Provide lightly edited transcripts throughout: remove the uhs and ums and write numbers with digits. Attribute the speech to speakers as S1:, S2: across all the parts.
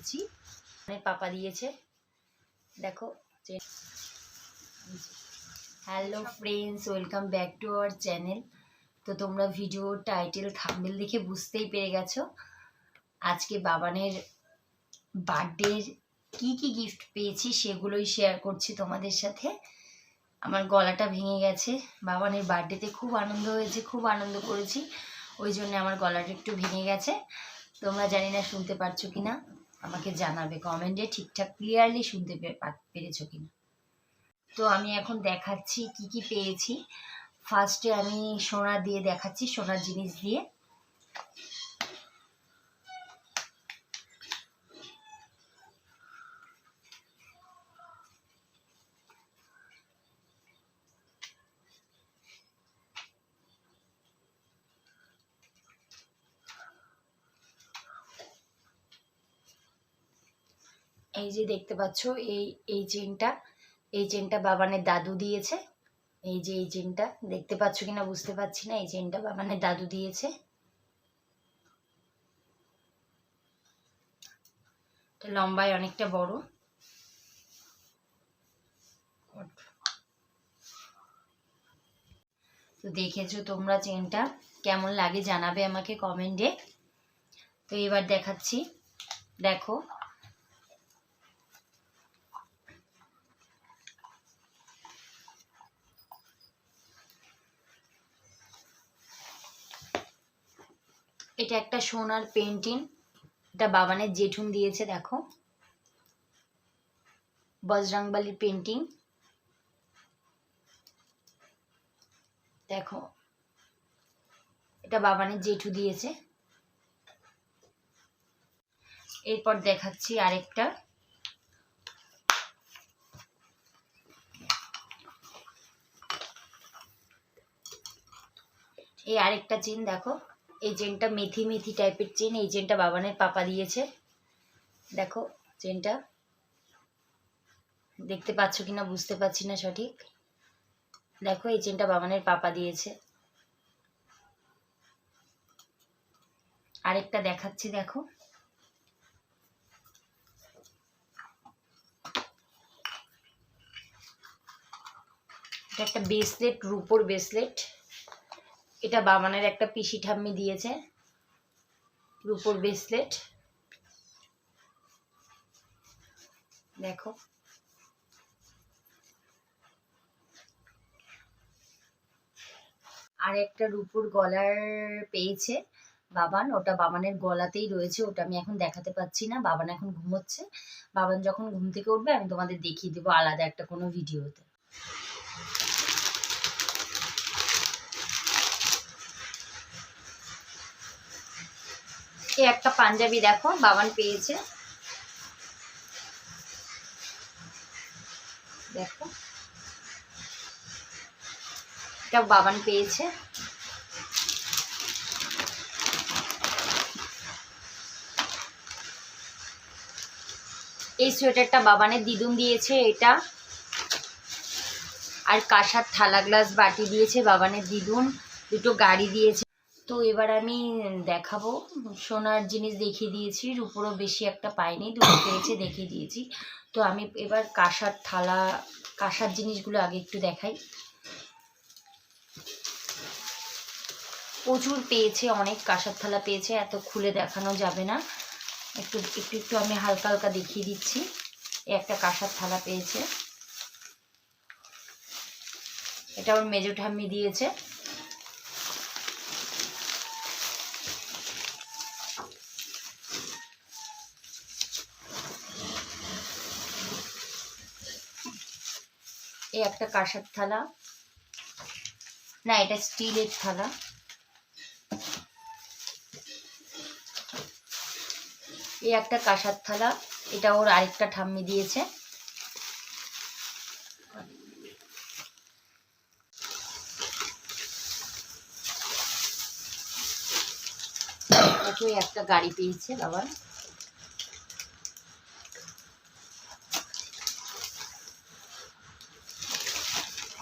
S1: পেয়েছি, অনেক পাপা দিয়েছে। দেখো, hello friends, welcome back to our channel. তো তোমরা ভিডিও টাইটেল থাম্বনেল দেখে বুঝতেই পেরে গেছো আজকে বাবানের বার্থডের কি কি গিফট পেয়েছি সেগুলোই শেয়ার করছি তোমাদের সাথে। আমার গলাটা ভেঙে গেছে, বাবানের বার্থডেতে খুব আনন্দ হয়েছে, খুব আনন্দ করেছি, ওই জন্য আমার গলাটা একটু ভেঙে গেছে। তোমরা জানি না শুনতে পারছো কিনা, আমাকে জানাবে কমেন্টে ঠিকঠাক ক্লিয়ারলি শুনতে পেরেছো কিনা। তো আমি এখন দেখাচ্ছি কি কি পেয়েছি। ফার্স্টে আমি সোনা দিয়ে দেখাচ্ছি, সোনার জিনিস দিয়ে। এই যে দেখতে পাচ্ছ, এই চেনটা বাবানের দাদু দিয়েছে। এই যে এই চেনটা দেখতে পাচ্ছ কিনা বুঝতে পারছি না, এই চেনটা বাবানের দাদু দিয়েছে। লম্বায় অনেকটা বড়। তো দেখেছো তোমরা, চেনটা কেমন লাগে জানাবে আমাকে কমেন্টে। তো এবার দেখাচ্ছি, দেখো এটা একটা সোনার পেন্টিং, এটা বাবানের জেঠুন দিয়েছে। দেখো, বজরংবলীর পেন্টিং। দেখো, এটা বাবানের জেঠু দিয়েছে। এরপর দেখাচ্ছি আরেকটা, এই আরেকটা চেন। দেখো, এই চেনটা মেথি মেথি টাইপের চেন, এই চেনটা বাবানের পাপা দিয়েছে। দেখো চেনটা দেখতে পাচ্ছ কিনা বুঝতে পারছি না সঠিক। দেখো, এই চেনটা বাবানের পাপা দিয়েছে। আরেকটা দেখাচ্ছি, দেখো এটা একটা ব্রেসলেট, রূপোর ব্রেসলেট। এটা বাবানের একটা পিসি ঠাম্মি দিয়েছে, রূপোর ব্রেসলেট। দেখো, আর একটা রূপোর গলার পেয়েছে বাবান, ওটা বাবানের গলাতেই রয়েছে, ওটা আমি এখন দেখাতে পাচ্ছি না, বাবান এখন ঘুমোচ্ছে। বাবান যখন ঘুম থেকে উঠবে আমি তোমাদের দেখিয়ে দেবো আলাদা একটা কোনো ভিডিওতে। এই একটা পাঞ্জাবি দেখো বাবান পেয়েছে। দেখো, এটা বাবান পেয়েছে। এই সোয়েটারটা বাবানের দিদুন দিয়েছে এটা। আর কাঁসার থালা গ্লাস বাটি দিয়েছে বাবানের দিদুন, দুটো গাড়ি দিয়েছে। তো এবার আমি দেখাবো, সোনার জিনিস দেখিয়ে দিয়েছি, রূপোরও বেশি একটা পাইনি, দুটো পেয়েছে দেখিয়ে দিয়েছি। তো আমি এবার কাঁসার থালা, কাঁসার জিনিসগুলো আগে একটু দেখাই। প্রচুর পেয়েছে, অনেক কাঁসার থালা পেয়েছে, এত খুলে দেখানো যাবে না, একটু একটু একটু আমি হালকা হালকা দেখিয়ে দিচ্ছি। একটা কাঁসার থালা পেয়েছে, এটা ওর মেজো ঠাম্মি দিয়েছে। এই একটা কাঁসার থালা, না এটা স্টিলের থালা। এই একটা কাঁসার থালা, এটা ওর আরেকটা ঠাম্মি দিয়েছে। একই একটা গাড়ি পেয়েছে বাবার।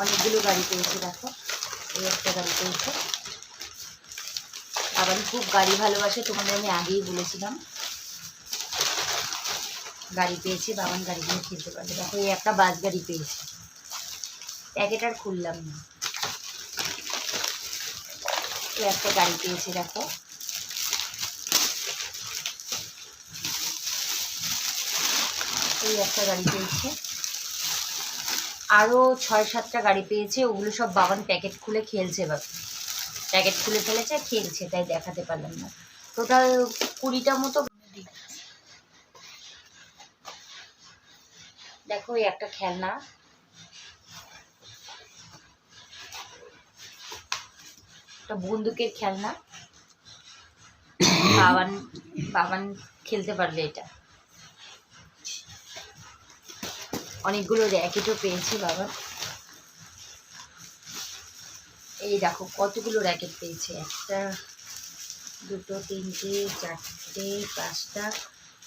S1: অনেকগুলো গাড়ি পেয়েছে, দেখো এই একটা গাড়ি পেয়েছে। বাবান খুব গাড়ি ভালোবাসে, তোমাদের আমি আগেই বলেছিলাম। গাড়ি পেয়েছি, বাবান গাড়ি নিয়ে খেলতে পারবে। দেখো এই একটা বাস গাড়ি পেয়েছি, প্যাকেট আর খুললাম না। এই একটা গাড়ি পেয়েছি, দেখো এই একটা গাড়ি পেয়েছে। আরও 6-7টা গাড়ি পেয়েছে, ওগুলো সব বাবান প্যাকেট খুলে খেলছে, প্যাকেট খুলে ফেলেছে খেলছে, তাই দেখাতে পারলাম না। টোটাল 20টা মতো। দেখো এই একটা খেলনা, একটা বন্দুকের খেলনা, বাবান বাবান খেলতে পারবে এটা। অনেকগুলো র্যাকেটও পেয়েছি বাবা। এই দেখো কতগুলো র্যাকেট পেয়েছে, 1, 2, 3, 4, 5,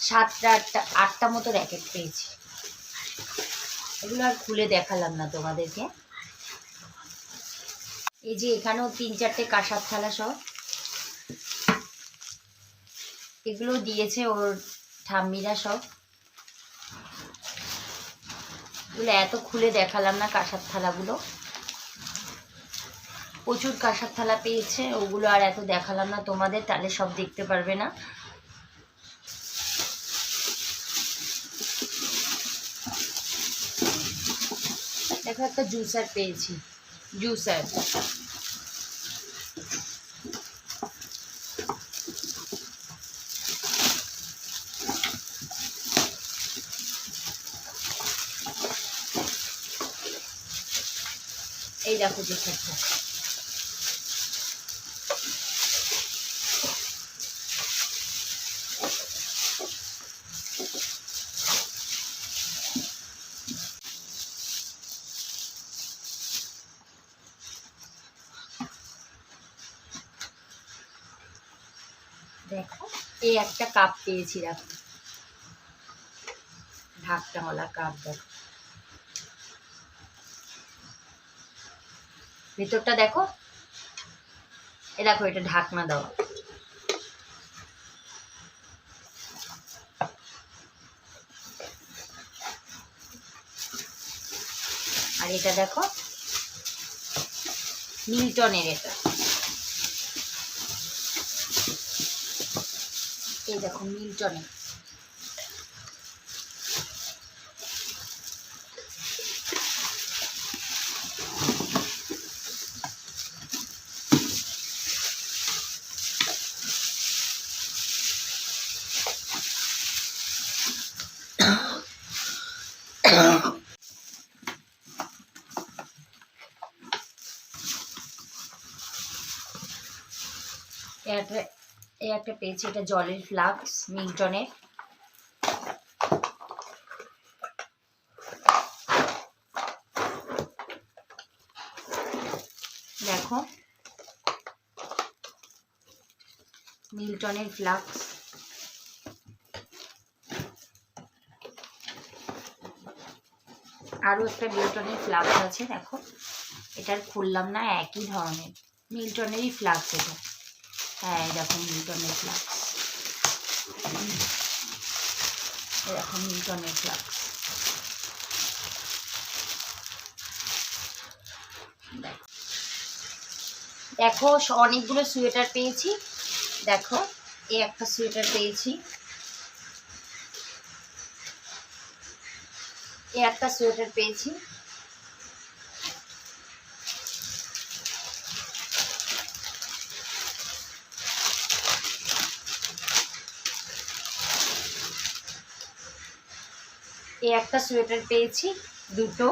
S1: 7, 8টা মতো র্যাকেট পেয়েছি। এগুলো আর খুলে দেখালাম না তোমাদেরকে। এই যে এখানেও 3-4টে কাঁসার থালা সব, এগুলো দিয়েছে ওর ঠাম্মিরা সব। এগুলো এত খুলে দেখালাম না, কাঁসার থালাগুলো প্রচুর কাঁসার থালা পেয়েছে, ওগুলো আর এত দেখালাম না তোমাদের, তাহলে সব দেখতে পারবে না। দেখো একটা জুসার পেয়েছি, জুসার। এই দেখো জুসারটা, দেখো এই একটা কাপ পেয়েছি, দেখো ঢাকনাওয়ালা কাপ। দেখো ভেতরটা দেখো, এ দেখো এটা ঢাকনা দেওয়া। আর এটা দেখো মিল্টনের, এটা এই দেখো মিল্টনের। এই একটা পেয়েছি, এটা জলের ফ্লাক্স মিল্টনের। দেখো মিল্টনের ফ্লাক্স। আরও একটা মিল্টনের ফ্লাক্স আছে, দেখো এটার খুললাম না, একই ধরনের মিল্টনেরই ফ্লাক্স এটা। হ্যাঁ দেখো মিল্টনের ফ্লাক্স, এরকম মিল্টনের ফ্লাক্স। দেখো অনেকগুলো সোয়েটার পেয়েছি, দেখো এই একটা সোয়েটার পেয়েছি, এই একটা সোয়েটার পেয়েছি। এই একটা সোয়েটার পেয়েছি, দুটো।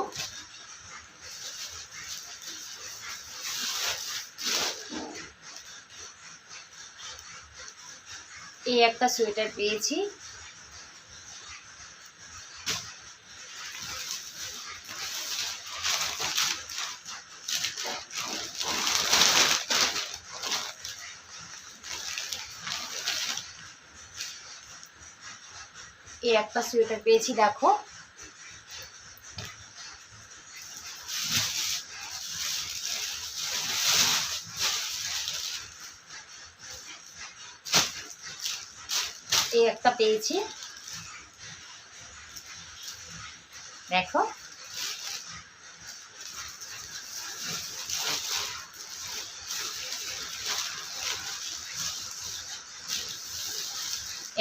S1: এই একটা সোয়েটার পেয়েছি, এই একটা সোয়েটার পেয়েছি। দেখো এই একটা পেয়েছি, দেখো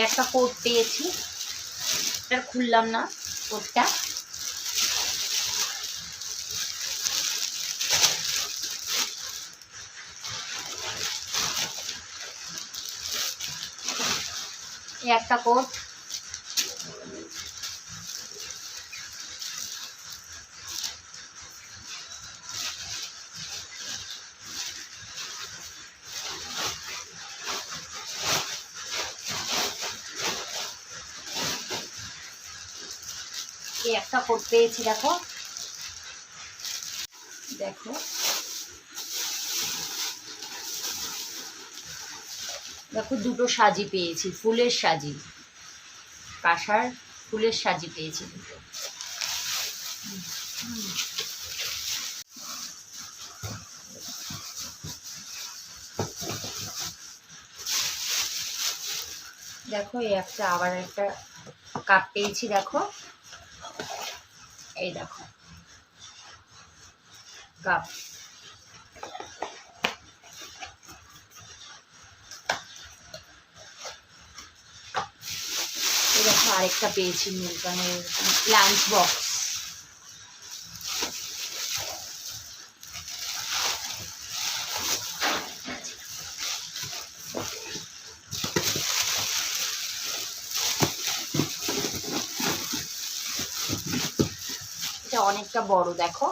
S1: একটা কোট পেয়েছি, এটা খুললাম না কোটটা। একটা কোট, একটা কোট পেয়েছি। দেখো দেখো দেখো দুটো সাজি পেয়েছি, ফুলের সাজি, কাঁসার ফুলের সাজি পেয়েছি দুটো। দেখো এই একটা আবার একটা কাপ পেয়েছি। দেখো এই দেখো কাপ। এই দেখো আরেকটা পেয়েছি মিল্টনের লাঞ্চ বক্স। এটা অনেকটা বড়। দেখো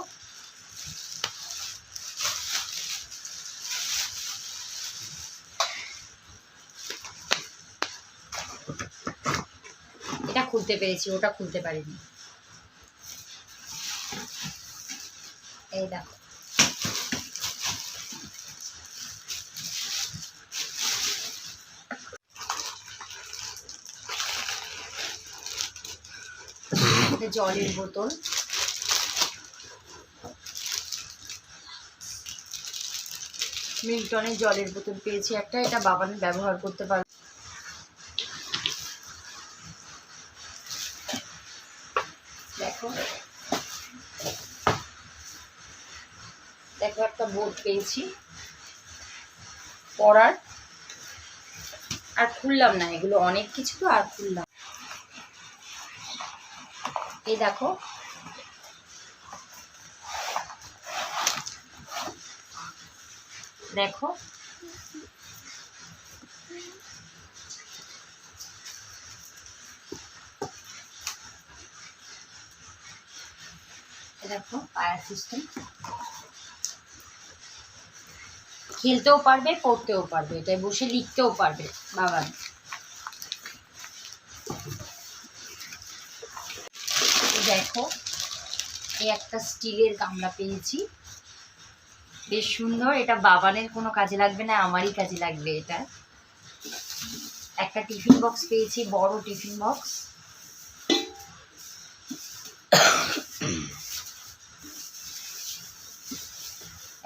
S1: এটা খুলতে পেরেছি, ওটা খুলতে পারিনি। এই দেখো এটা জলের বোতল। মিল্টনের জলের বোতল পেয়েছি একটা, এটা বাবান ব্যবহার করতে পারবে। দেখো দেখো একটা বোর্ড পেয়েছি পড়ার। আর খুললাম না, এগুলো অনেক কিছু তো আর খুললাম। এই দেখো দেখো দেখো ফায়ার সিস্টেম, খেলতেও পারবে পড়তেও পারবে, এটাই বসে লিখতেও পারবে বাবা। দেখো এই একটা স্টিলের গামলা পেয়েছি, বেশ সুন্দর। এটা বাবানের কোনো কাজে লাগবে না, আমারই কাজে লাগবে এটা। একটা টিফিন বক্স পেয়েছি, বড় টিফিন বক্স।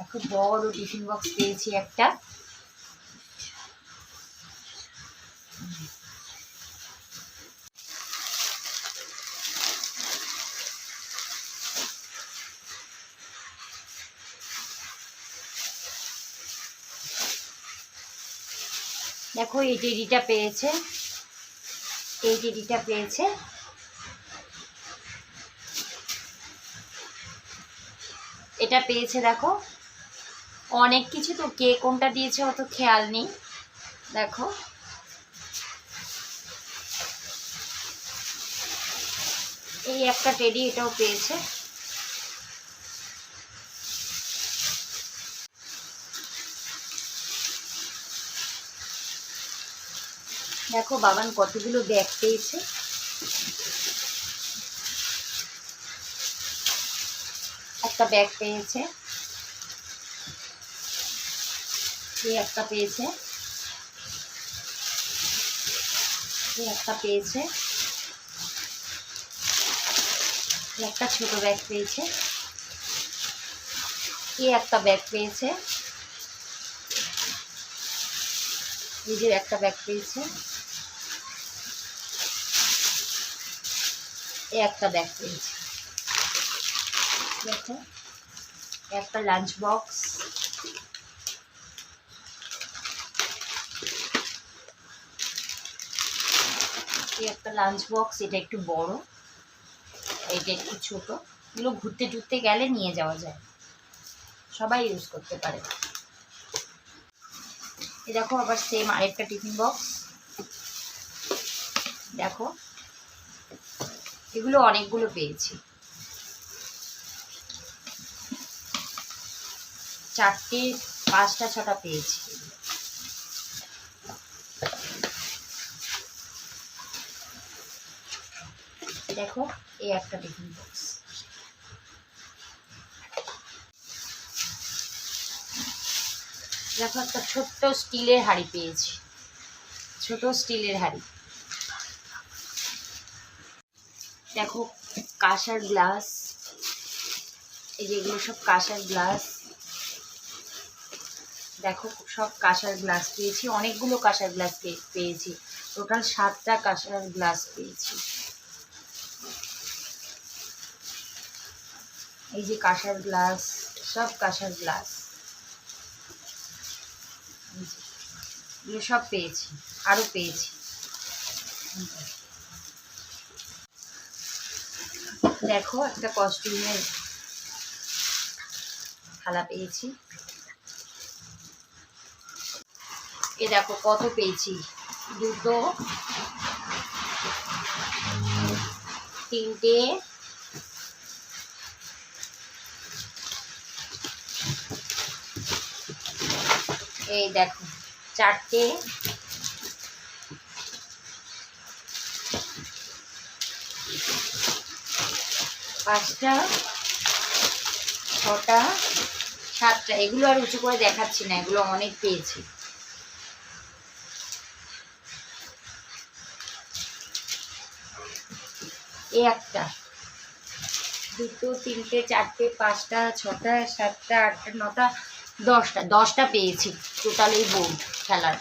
S1: একটা বড় টিফিন বক্স পেয়েছি একটা। দেখো এই টেডিটা পেয়েছে, এই টেডিটা পেয়েছে। এটা পেয়েছে। দেখো অনেক কিছু তো, কে কোনটা দিয়েছে অত খেয়াল নেই। দেখো এই একটা টেডি, এটাও পেয়েছে। দেখো বাবান কতগুলো ব্যাগ পেয়েছে। একটা ব্যাগ পেয়েছে, এই একটা পেয়েছে, এই একটা পেয়েছে, এই একটা ছোট ব্যাগ পেয়েছে, এই একটা ব্যাগ পেয়েছে, এই যে একটা ব্যাগ পেয়েছে, এই একটা ব্যাগ পেয়েছে। দেখো একটা লাঞ্চ বক্স, একটা লাঞ্চ বক্স, এটা একটু বড়, এটা একটু ছোট। এগুলো ঘুরতে টুরতে গেলে নিয়ে যাওয়া যায়, সবাই ইউজ করতে পারে। এ দেখো আবার সেম আরেকটা টিফিন বক্স, দেখো এগুলো অনেকগুলো পেয়েছি, 4টে 5টা 6টা পেয়েছি। দেখো এই একটা টিফিন বক্স, দেখো একটা ছোট্ট স্টিলের হাঁড়ি পেয়েছি, ছোট স্টিলের হাঁড়ি। দেখো কাঁসার গ্লাস, এই যে এগুলো সব কাঁসার গ্লাস, দেখো সব কাঁসার গ্লাস পেয়েছি, অনেকগুলো কাঁসার গ্লাস পেয়েছি, টোটাল 7টা কাঁসার গ্লাস পেয়েছি। এই যে কাঁসার গ্লাস, সব কাঁসার গ্লাস, এগুলো সব পেয়েছি, আরও পেয়েছি। দেখো একটা কস্টিউমের থালা পেয়েছি, এ দেখো কত পেয়েছি, 2, 3টে, এই দেখো 4টে, 5টা, 6টা, 7টা। এগুলো আর উঁচু করে দেখাচ্ছি না, এগুলো অনেক পেয়েছি। এই একটা, 2, 3টে, 4টে, 5টা, 6টা, 7টা, 8টা, 9টা, 10টা পেয়েছি টোটাল এই বোর্ড খেলার।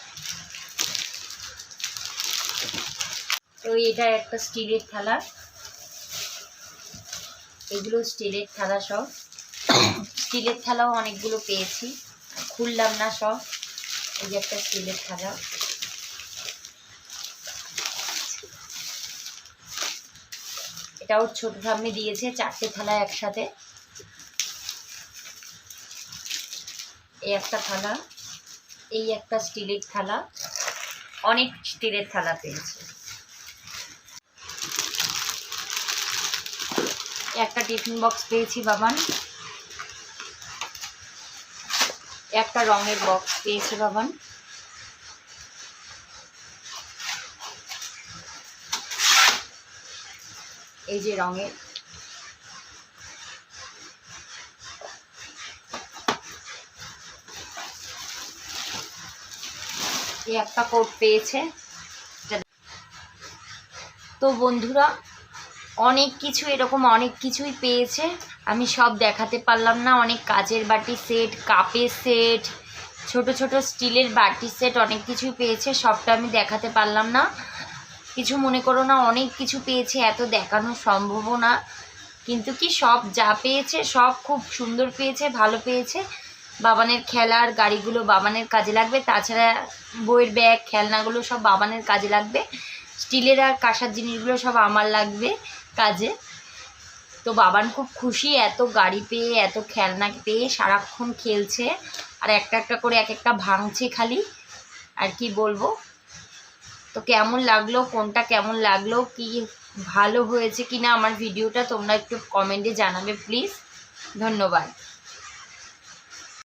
S1: তো এটা একটা স্টিলের থালা, এগুলো স্টিলের থালা, সব স্টিলের থালাও অনেকগুলো পেয়েছি, খুললাম না সব। এই যে একটা স্টিলের থালা, এটা ওর ছোট ঠাম্মি দিয়েছে, 4টে থালা একসাথে। এই একটা থালা, এই একটা স্টিলের থালা, অনেক স্টিলের থালা পেয়েছে। একটা টিফিন বক্স পেয়েছি বাবান, একটা রঙের বক্স পেয়েছে বাবান, এই যে রঙের, এই একটা কোট পেয়েছে। তো বন্ধুরা অনেক কিছু এরকম অনেক কিছুই পেয়েছে, আমি সব দেখাতে পারলাম না। অনেক কাচের বাটি সেট, কাপের সেট, ছোট ছোট স্টিলের বাটি সেট, অনেক কিছুই পেয়েছে, সবটা আমি দেখাতে পারলাম না, কিছু মনে করো না। অনেক কিছু পেয়েছে, এত দেখানো সম্ভবও না, কিন্তু কি সব যা পেয়েছে সব খুব সুন্দর পেয়েছে, ভালো পেয়েছে। বাবানের খেলার গাড়িগুলো বাবানের কাজে লাগবে, তাছাড়া বইয়ের ব্যাগ খেলনাগুলো সব বাবানের কাজে লাগবে, স্টিলের আর কাঁসার জিনিসগুলো সব আমার লাগবে কাজে। তো বাবান খুব খুশি, এত গাড়ি পেয়ে, এত খেলনা পেয়ে, সারাক্ষণ খেলছে, আর একটা একটা করে এক একটা ভাঙছে খালি, আর কি বলবো। তো কেমন লাগলো, কোনটা কেমন লাগলো, কি ভালো হয়েছে কিনা আমার ভিডিওটা, তোমরা একটু কমেন্টে জানাবে প্লিজ। ধন্যবাদ।